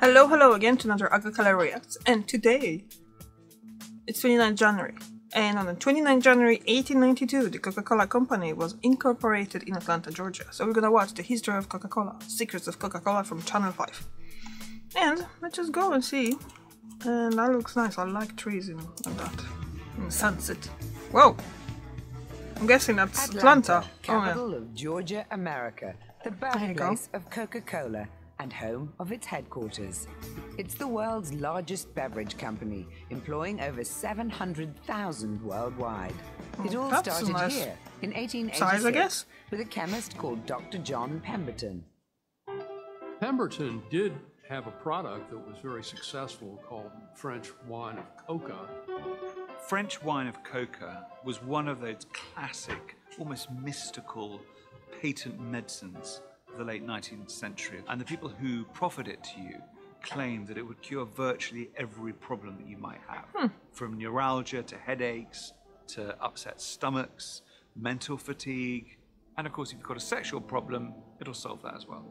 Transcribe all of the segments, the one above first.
Hello again to another Coca-Cola Reacts, and today it's 29th January, and on the 29th January 1892 the Coca-Cola company was incorporated in Atlanta, Georgia. So we're gonna watch the history of Coca-Cola, secrets of Coca-Cola from Channel 5. And let's just go and see. And that looks nice. I like trees in that. And sunset. Whoa! I'm guessing that's Atlanta. Capital of Georgia, America, the birthplace of Coca-Cola and home of its headquarters. It's the world's largest beverage company, employing over 700,000 worldwide. It all started here in 1886 size, I guess, with a chemist called Dr. John Pemberton. Pemberton did have a product that was very successful called French wine of coca. French wine of coca was one of those classic, almost mystical patent medicines of the late 19th century. And the people who proffered it to you claimed that it would cure virtually every problem that you might have. From neuralgia to headaches, to upset stomachs, mental fatigue. And of course, if you've got a sexual problem, it'll solve that as well.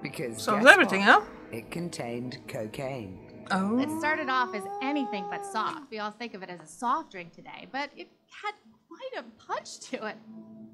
Because solves everything, huh? It contained cocaine. Oh. It started off as anything but soft. We all think of it as a soft drink today, but it had quite a punch to it.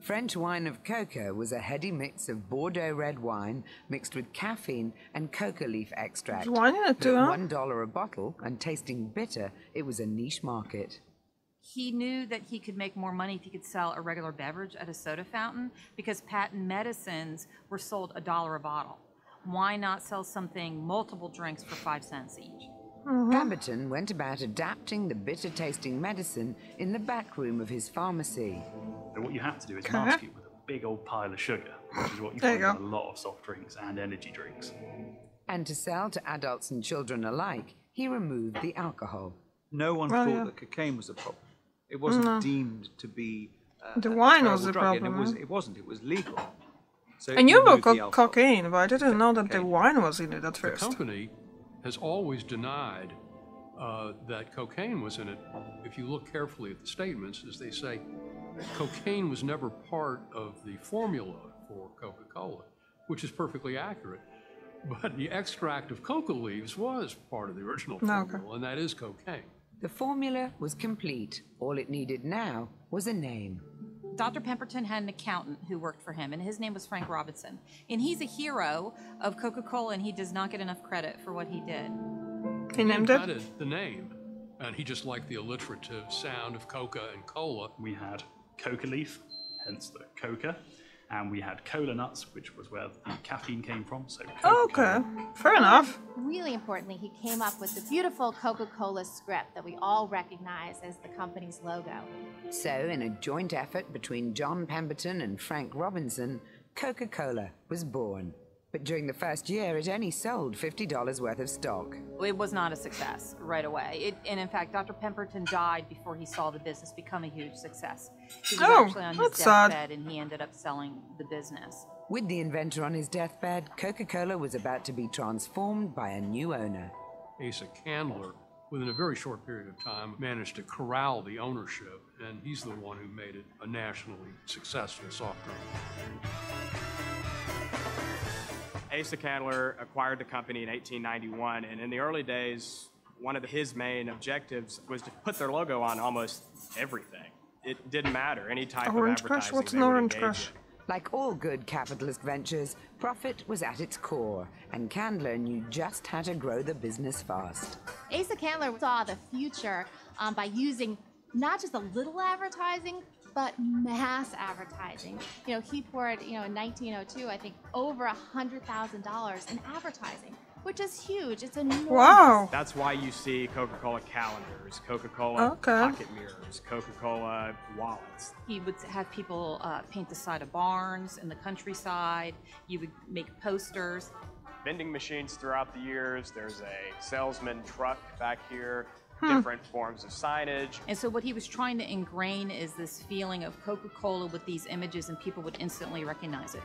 French wine of coca was a heady mix of Bordeaux red wine mixed with caffeine and coca leaf extract. There's wine in it too, huh? At $1 a bottle and tasting bitter, it was a niche market. He knew that he could make more money if he could sell a regular beverage at a soda fountain because patent medicines were sold $1 a bottle. Why not sell something, multiple drinks for 5 cents each? Pemberton went about adapting the bitter-tasting medicine in the back room of his pharmacy. So what you have to do is mask it with a big old pile of sugar, which is what you find in a lot of soft drinks and energy drinks. And to sell to adults and children alike, he removed the alcohol. No one thought that cocaine was a problem. It wasn't deemed to be the wine was the drug, problem. and it wasn't. It was legal. So I knew about cocaine, but I didn't know that the wine was in it at first. The company has always denied that cocaine was in it. If you look carefully at the statements, as they say, cocaine was never part of the formula for Coca-Cola, which is perfectly accurate. But the extract of coca leaves was part of the original formula, and that is cocaine. The formula was complete. All it needed now was a name. Dr. Pemberton had an accountant who worked for him, and his name was Frank Robinson. And he's a hero of Coca-Cola, and he does not get enough credit for what he did. He named it? The name, and he just liked the alliterative sound of coca and cola. We had coca leaf, hence the coca, and we had cola nuts, which was where the caffeine came from, so Coca-Cola. Okay, fair enough. Really importantly, he came up with the beautiful Coca-Cola script that we all recognize as the company's logo. So, in a joint effort between John Pemberton and Frank Robinson, Coca-Cola was born. But during the first year, it only sold $50 worth of stock. It was not a success right away. And in fact, Dr. Pemberton died before he saw the business become a huge success. He was actually on his deathbed, and he ended up selling the business. With the inventor on his deathbed, Coca-Cola was about to be transformed by a new owner. Asa Candler, within a very short period of time, managed to corral the ownership, and he's the one who made it a nationally successful soft drink. Asa Candler acquired the company in 1891, and in the early days, one of his main objectives was to put their logo on almost everything. It didn't matter, any type of advertising. Crush? What's an Orange Crush? Like all good capitalist ventures, profit was at its core, and Candler knew just how to grow the business fast. Asa Candler saw the future by using not just a little advertising, but mass advertising. You know, he poured, in 1902, I think, over $100,000 in advertising, which is huge. It's enormous. Wow. That's why you see Coca-Cola calendars, Coca-Cola pocket mirrors, Coca-Cola wallets. He would have people paint the side of barns in the countryside. You would make posters. Vending machines throughout the years. There's a salesman truck back here. Different forms of signage. And so what he was trying to ingrain is this feeling of Coca-Cola with these images, and people would instantly recognize it.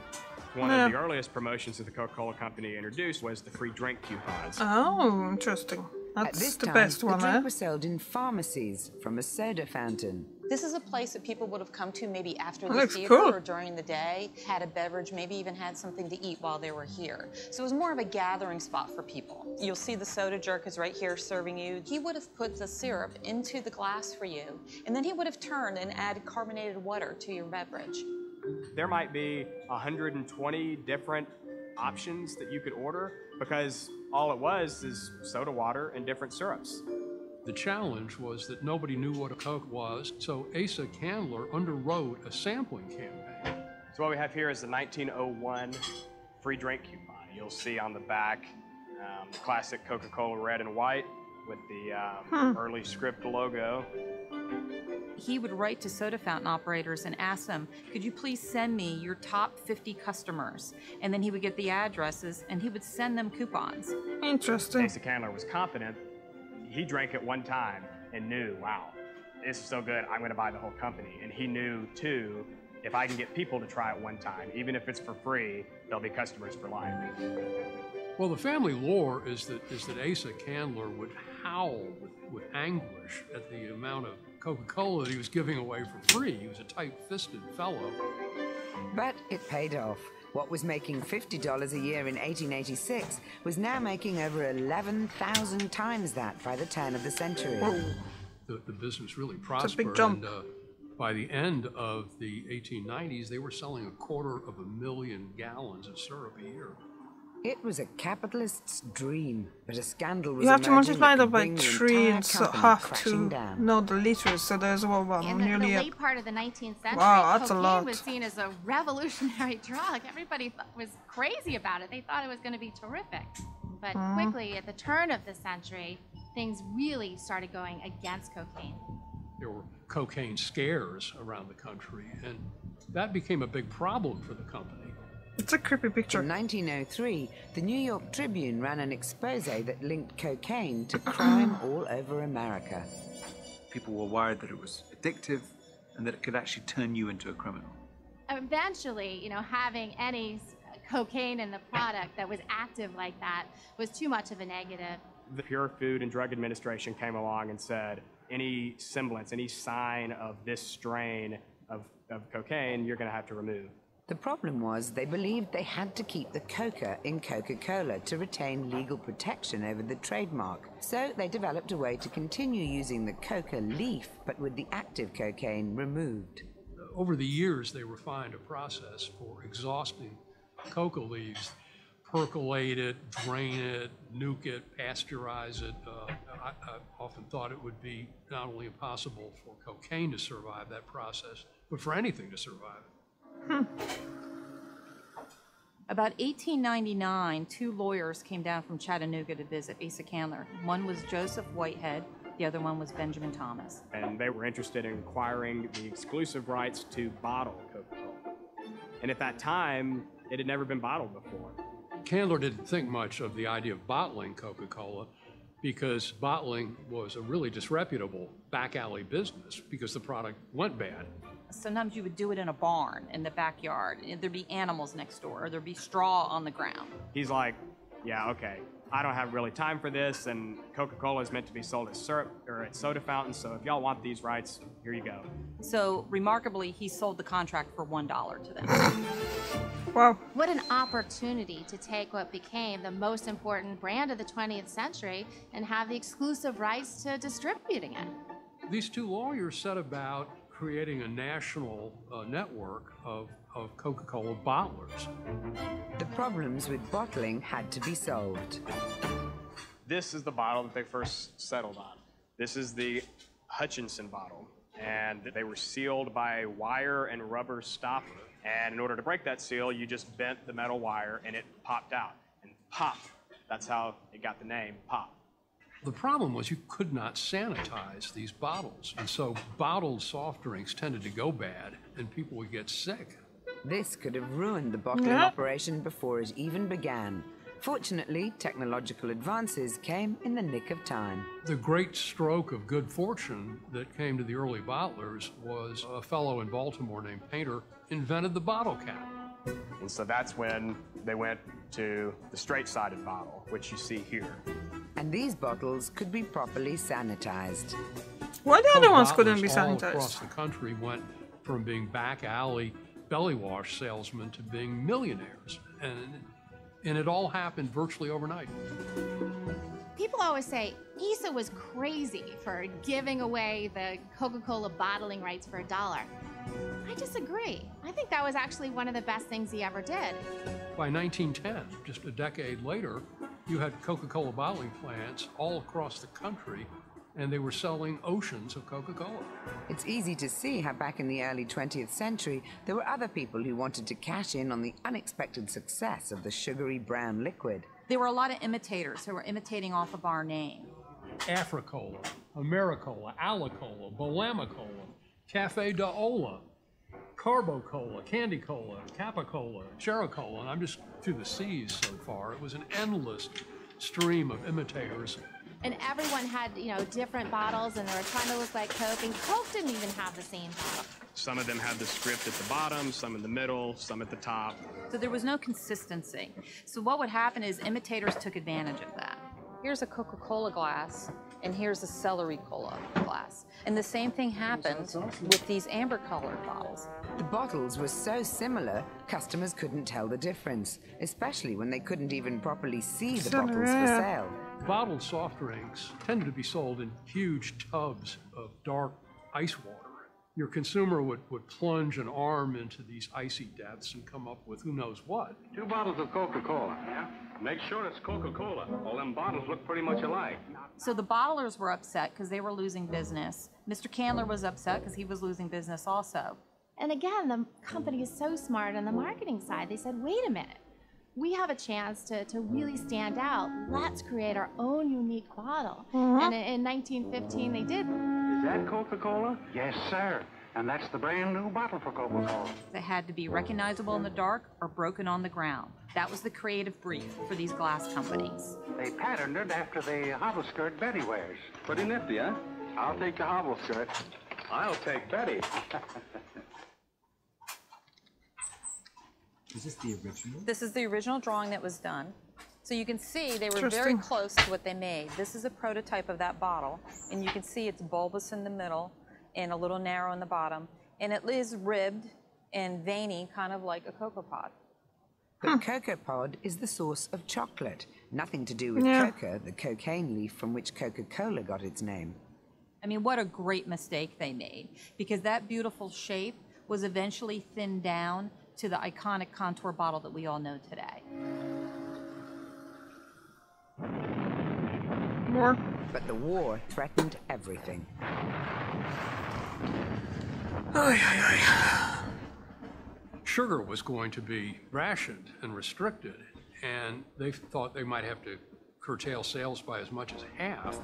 One of the earliest promotions that the Coca-Cola company introduced was the free drink coupons. Oh, interesting. That's the best one, the drink was sold in pharmacies from a soda fountain. This is a place that people would have come to maybe after the Looks theater cool. or during the day, had a beverage, maybe even had something to eat while they were here. So it was more of a gathering spot for people. You'll see the soda jerk is right here serving you. He would have put the syrup into the glass for you, and then he would have turned and added carbonated water to your beverage. There might be 120 different options that you could order because all it was is soda water and different syrups. The challenge was that nobody knew what a Coke was, so Asa Candler underwrote a sampling campaign. So what we have here is the 1901 free drink coupon. You'll see on the back the classic Coca-Cola red and white with the early script logo. He would write to soda fountain operators and ask them, could you please send me your top 50 customers? And then he would get the addresses and he would send them coupons. Interesting. Asa Candler was confident. He drank it one time and knew, wow, this is so good, I'm going to buy the whole company. And he knew, too, if I can get people to try it one time, even if it's for free, they'll be customers for life. Well, the family lore is that Asa Candler would howl with anguish at the amount of Coca-Cola that he was giving away for free. He was a tight-fisted fellow. But it paid off. What was making $50 a year in 1886 was now making over 11,000 times that by the turn of the century. The business really prospered. It's a big jump. And by the end of the 1890s, they were selling 250,000 gallons of syrup a year. It was a capitalist's dream, but a scandal was You have to emerging multiply that that could by bring the 3 entire and so company have crashing to down. know the liters, so there's well, In the nearly late part of the 19th century, Wow, that's a cocaine lot. was seen as a revolutionary drug. Everybody was crazy about it. They thought it was going to be terrific. But quickly, at the turn of the century, things really started going against cocaine. There were cocaine scares around the country, and that became a big problem for the company. It's a creepy picture. In 1903, the New York Tribune ran an expose that linked cocaine to crime all over America. People were worried that it was addictive and that it could actually turn you into a criminal. Eventually, having any cocaine in the product that was active like that was too much of a negative. The Pure Food and Drug Administration came along and said, any semblance, any sign of this strain of cocaine, you're going to have to remove. The problem was they believed they had to keep the Coca in Coca-Cola to retain legal protection over the trademark. So they developed a way to continue using the Coca leaf, but with the active cocaine removed. Over the years, they refined a process for exhausting coca leaves, percolate it, drain it, nuke it, pasteurize it. I often thought it would be not only impossible for cocaine to survive that process, but for anything to survive it. About 1899, 2 lawyers came down from Chattanooga to visit Asa Candler. One was Joseph Whitehead, the other one was Benjamin Thomas. And they were interested in acquiring the exclusive rights to bottle Coca-Cola. And at that time, it had never been bottled before. Candler didn't think much of the idea of bottling Coca-Cola because bottling was a really disreputable back alley business because the product went bad. Sometimes you would do it in a barn in the backyard. There'd be animals next door, or there'd be straw on the ground. He's like, yeah, okay, I don't have really time for this, and Coca-Cola is meant to be sold as syrup or at soda fountains, so if y'all want these rights, here you go. So, remarkably, he sold the contract for $1 to them. Wow. What an opportunity to take what became the most important brand of the 20th century and have the exclusive rights to distributing it. These 2 lawyers set about creating a national network of Coca-Cola bottlers. The problems with bottling had to be solved. This is the bottle that they first settled on. This is the Hutchinson bottle, and they were sealed by wire and rubber stopper. And in order to break that seal, you just bent the metal wire and it popped out. And pop, that's how it got the name, Pop. The problem was you could not sanitize these bottles, and so bottled soft drinks tended to go bad, and people would get sick. This could have ruined the bottling operation before it even began. Fortunately, technological advances came in the nick of time. The great stroke of good fortune that came to the early bottlers was a fellow in Baltimore named Painter invented the bottle cap. And so that's when they went to the straight-sided bottle, which you see here. And these bottles could be properly sanitized. Why the other Coke ones couldn't be bottlers all sanitized? across the country went from being back alley belly wash salesmen to being millionaires. And it all happened virtually overnight. People always say Issa was crazy for giving away the Coca-Cola bottling rights for $1. I disagree. I think that was actually one of the best things he ever did. By 1910, just a decade later, you had Coca-Cola bottling plants all across the country, and they were selling oceans of Coca-Cola. It's easy to see how back in the early 20th century, there were other people who wanted to cash in on the unexpected success of the sugary brown liquid. There were a lot of imitators who were imitating off of our name. Africola, Americola, Alicola, Balamicola, Cafe d'Ola, Carbo-Cola, Candy Cola, Capicola, Shericola, and I'm just through the C's so far. It was an endless stream of imitators. And everyone had, different bottles, and they were trying to look like Coke, and Coke didn't even have the same bottle. Some of them had the script at the bottom, some in the middle, some at the top. So there was no consistency. So what would happen is imitators took advantage of that. Here's a Coca-Cola glass, and here's a celery cola glass. And the same thing happened with these amber-colored bottles. The bottles were so similar, customers couldn't tell the difference, especially when they couldn't even properly see the bottles for sale. Bottled soft drinks tended to be sold in huge tubs of dark ice water. Your consumer would plunge an arm into these icy depths and come up with who knows what. 2 bottles of Coca-Cola, yeah? Make sure it's Coca-Cola. All them bottles look pretty much alike. So the bottlers were upset because they were losing business. Mr. Candler was upset because he was losing business also. And again, the company is so smart on the marketing side. They said, wait a minute. We have a chance to really stand out. Let's create our own unique bottle. And in 1915, they did. Is that Coca-Cola? Yes, sir. And that's the brand new bottle for Coca-Cola. They had to be recognizable in the dark or broken on the ground. That was the creative brief for these glass companies. They patterned it after the hobble skirt Betty wears. Pretty nifty, huh? I'll take the hobble skirt. I'll take Betty. Is this the original? This is the original drawing that was done. So you can see they were very close to what they made. This is a prototype of that bottle, and you can see it's bulbous in the middle and a little narrow in the bottom, and it is ribbed and veiny, kind of like a cocoa pod. But cocoa pod is the source of chocolate, nothing to do with coca, the cocaine leaf from which Coca-Cola got its name. I mean, what a great mistake they made, because that beautiful shape was eventually thinned down to the iconic contour bottle that we all know today. More. But the war threatened everything. Sugar was going to be rationed and restricted, and they thought they might have to curtail sales by as much as half.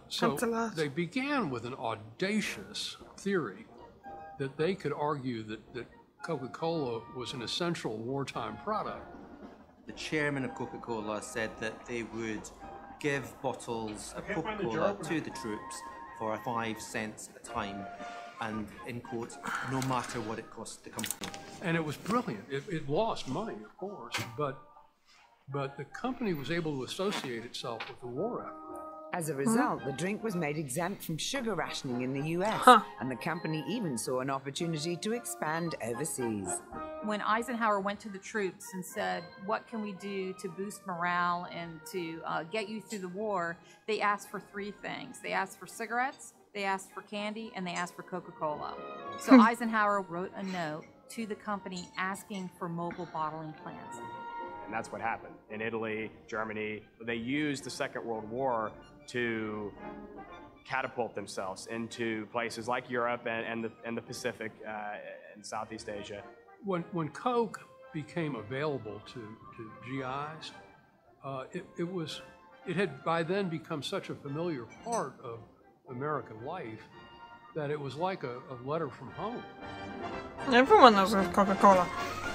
So they began with an audacious theory that they could argue that Coca-Cola was an essential wartime product. The chairman of Coca-Cola said that they would give bottles of Coca-Cola to the troops for 5 cents a time, and in quotes, no matter what it cost the company. And it was brilliant. It lost money, of course, but the company was able to associate itself with the war effort. As a result, the drink was made exempt from sugar rationing in the US, and the company even saw an opportunity to expand overseas. When Eisenhower went to the troops and said, what can we do to boost morale and to get you through the war, they asked for 3 things. They asked for cigarettes, they asked for candy, and they asked for Coca-Cola. So Eisenhower wrote a note to the company asking for mobile bottling plants. And that's what happened. In Italy, Germany, they used the Second World War to catapult themselves into places like Europe and the Pacific and Southeast Asia. When Coke became available to GIs, it had by then become such a familiar part of American life that it was like a letter from home. Everyone knows of Coca-Cola.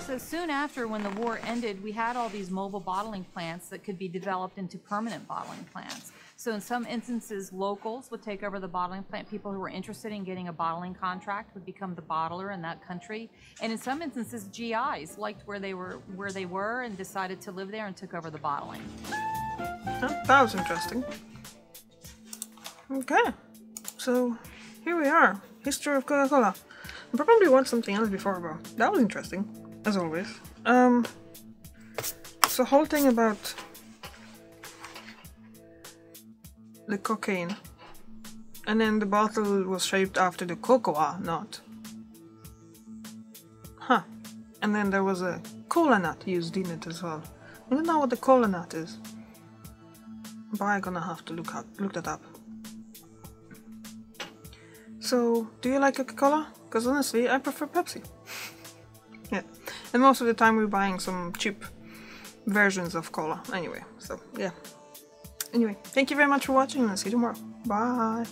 So soon after, when the war ended, we had all these mobile bottling plants that could be developed into permanent bottling plants. So in some instances, locals would take over the bottling plant. People who were interested in getting a bottling contract would become the bottler in that country. And in some instances, GIs liked where they were and decided to live there and took over the bottling. That was interesting. Okay. so here we are. History of Coca-Cola. I probably watched something else before, but that was interesting, as always. So whole thing about the cocaine, and then the bottle was shaped after the cocoa nut. Huh. And then there was a cola nut used in it as well. I don't know what the cola nut is, but I'm gonna have to look that up. So, do you like Coca-Cola? Because honestly, I prefer Pepsi. Yeah, and most of the time we're buying some cheap versions of cola anyway, so yeah. Anyway, thank you very much for watching and see you tomorrow. Bye!